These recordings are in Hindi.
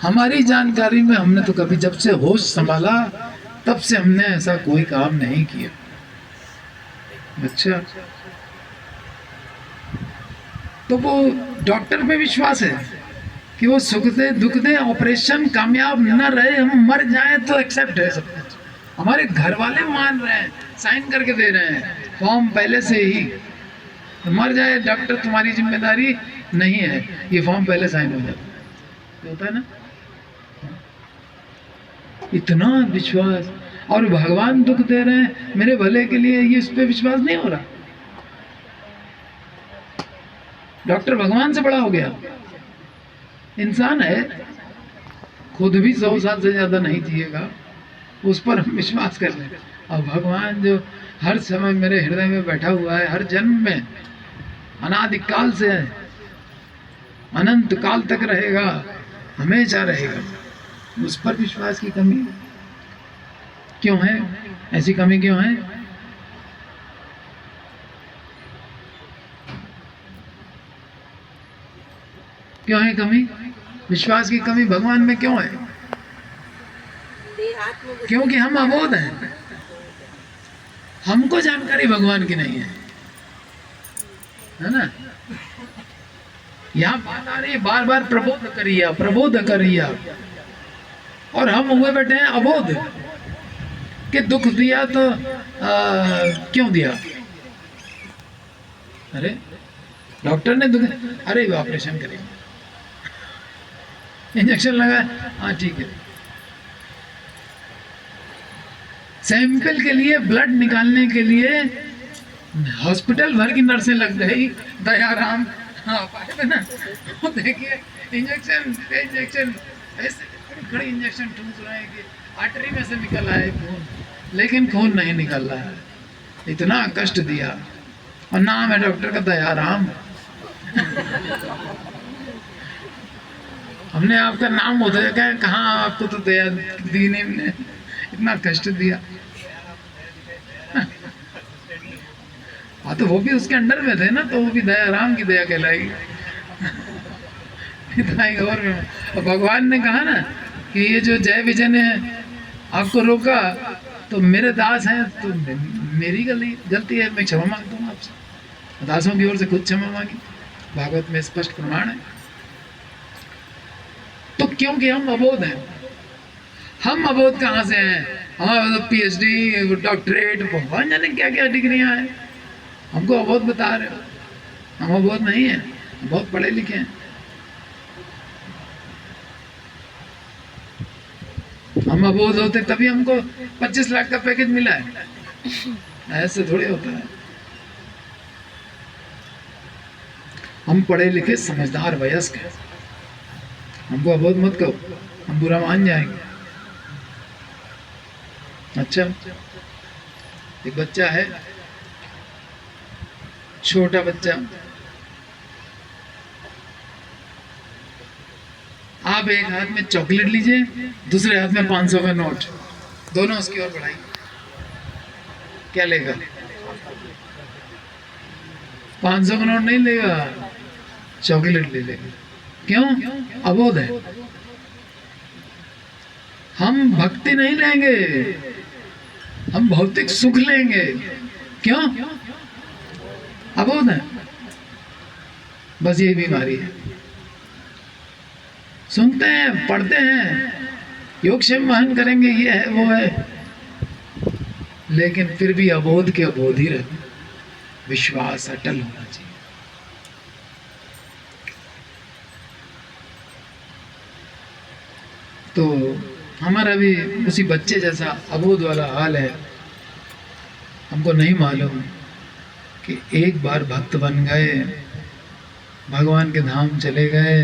हमारी जानकारी में हमने तो कभी, जब से होश संभाला तब से हमने ऐसा कोई काम नहीं किया। अच्छा, तो वो डॉक्टर पे विश्वास है कि वो सुख दे दुख दे, ऑपरेशन कामयाब न रहे, हम मर जाएं तो एक्सेप्ट है सब कुछ। हमारे घर वाले मान रहे हैं, साइन करके दे रहे हैं फॉर्म पहले से ही। तो मर जाए डॉक्टर, तुम्हारी जिम्मेदारी नहीं है, ये फॉर्म पहले साइन हो जाता होता है ना। इतना विश्वास, और भगवान दुख दे रहे हैं मेरे भले के लिए, ये इस पे विश्वास नहीं हो रहा। डॉक्टर भगवान से बड़ा हो गया। इंसान है, खुद भी 100 साल से ज्यादा नहीं जिएगा, उस पर हम विश्वास कर लें। और भगवान जो हर समय मेरे हृदय में बैठा हुआ है, हर जन्म में, अनादिकाल से है, अनंत काल तक रहेगा, हमेशा रहेगा, उस पर विश्वास की कमी क्यों है? ऐसी कमी क्यों है? क्यों है कमी? विश्वास की कमी भगवान में क्यों है? क्योंकि हम अबोध हैं, हमको जानकारी भगवान की नहीं है ना। यहाँ बात आ रही है बार बार प्रबोध करिया, और हम हुए बैठे हैं अबोध कि दुख दिया तो क्यों दिया? अरे डॉक्टर ने दुख, अरे ऑपरेशन करेंगे, इंजेक्शन लगा, हाँ ठीक है। सैंपल के लिए, ब्लड निकालने के लिए हॉस्पिटल भर की नर्सें लग गई, दयाराम हाँ पाए ना, वो देखिए इंजेक्शन ऐसे खड़ी इंजेक्शन ठूस रहे हैं कि आर्टरी में से निकल आए खून, लेकिन खून नहीं निकल रहा है। इतना कष्ट दिया, और नाम है डॉक्टर का दयाराम। हमने आपका नाम होता है, कहाँ आपको तो दया दी नहीं, हमने इतना कष्ट दिया। हाँ तो वो भी उसके अंडर में थे ना, तो वो भी दयाराम की दया कहलाएगी। इतना ही और भगवान ने कहा ना कि ये जो जय विजय ने आपको रोका तो मेरे दास हैं, तो मेरी गलती है, मैं क्षमा मांगता हूँ आपसे। दासों की ओर से खुद क्षमा मांगी, भागवत में स्पष्ट प्रमाण है। तो क्योंकि हम अबोध हैं। हम अबोध कहाँ से हैं? हमारे तो PhD, डॉक्टरेट, भगवान जाने क्या क्या डिग्रियां हैं, हमको अबोध बता रहे हो। हम अबोध नहीं है, हम बहुत पढ़े लिखे हैं। हम अबोध होते तभी हमको 25 लाख का पैकेज मिला है, ऐसे थोड़ी होता है। हम पढ़े लिखे समझदार वयस्क हैं, हमको अबोध मत कहो, हम बुरा मान जाएंगे। अच्छा, एक बच्चा है, छोटा बच्चा, आप एक हाथ में चॉकलेट लीजिए, दूसरे हाथ में 500 का नोट, दोनों उसकी ओर बढ़ाइए, क्या लेगा? 500 का नोट नहीं लेगा, चॉकलेट ले लेगा। क्यों? अबोध है। हम भक्ति नहीं लेंगे, हम भौतिक सुख लेंगे। क्यों? अबोध है। बस यही बीमारी है। सुनते हैं, पढ़ते हैं, योगक्षेम वाहन करेंगे, ये है वो है, लेकिन फिर भी अबोध के अबोध ही रहते। विश्वास अटल होना चाहिए। तो हमारा भी उसी बच्चे जैसा अबोध वाला हाल है। हमको नहीं मालूम कि एक बार भक्त बन गए, भगवान के धाम चले गए,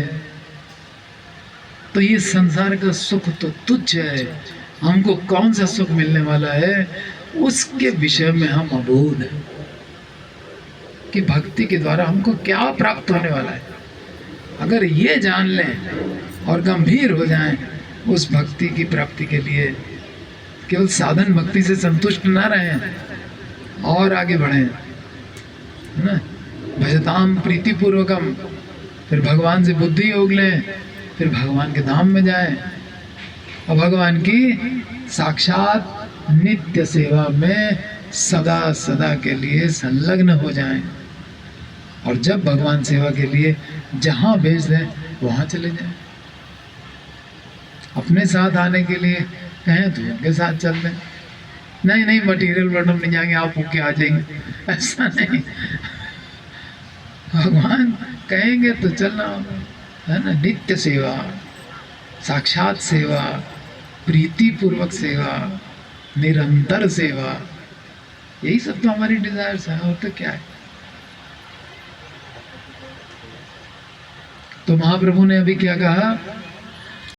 तो ये संसार का सुख तो तुच्छ है, हमको कौन सा सुख मिलने वाला है, उसके विषय में हम अबोध हैं कि भक्ति के द्वारा हमको क्या प्राप्त होने वाला है। अगर ये जान लें और गंभीर हो जाएं उस भक्ति की प्राप्ति के लिए, केवल साधन भक्ति से संतुष्ट ना रहें और आगे बढ़ें, है ना। भजताम प्रीतिपूर्वकम, फिर भगवान से बुद्धि योग लें, फिर भगवान के धाम में जाएं और भगवान की साक्षात नित्य सेवा में सदा सदा के लिए संलग्न हो जाएं। और जब भगवान सेवा के लिए जहां भेज दें वहां चले जाएं। अपने साथ आने के लिए कहें तो उनके साथ चल दें। नहीं नहीं मटेरियल वर्ल्ड में नहीं जाएंगे, आप होके आ जाएंगे, ऐसा नहीं। भगवान कहेंगे तो चलना होगा, है ना। नित्य सेवा, साक्षात सेवा, प्रीति पूर्वक सेवा, निरंतर सेवा, यही सब तो हमारी डिजायर्स है, और तो क्या है। तो महाप्रभु ने अभी क्या कहा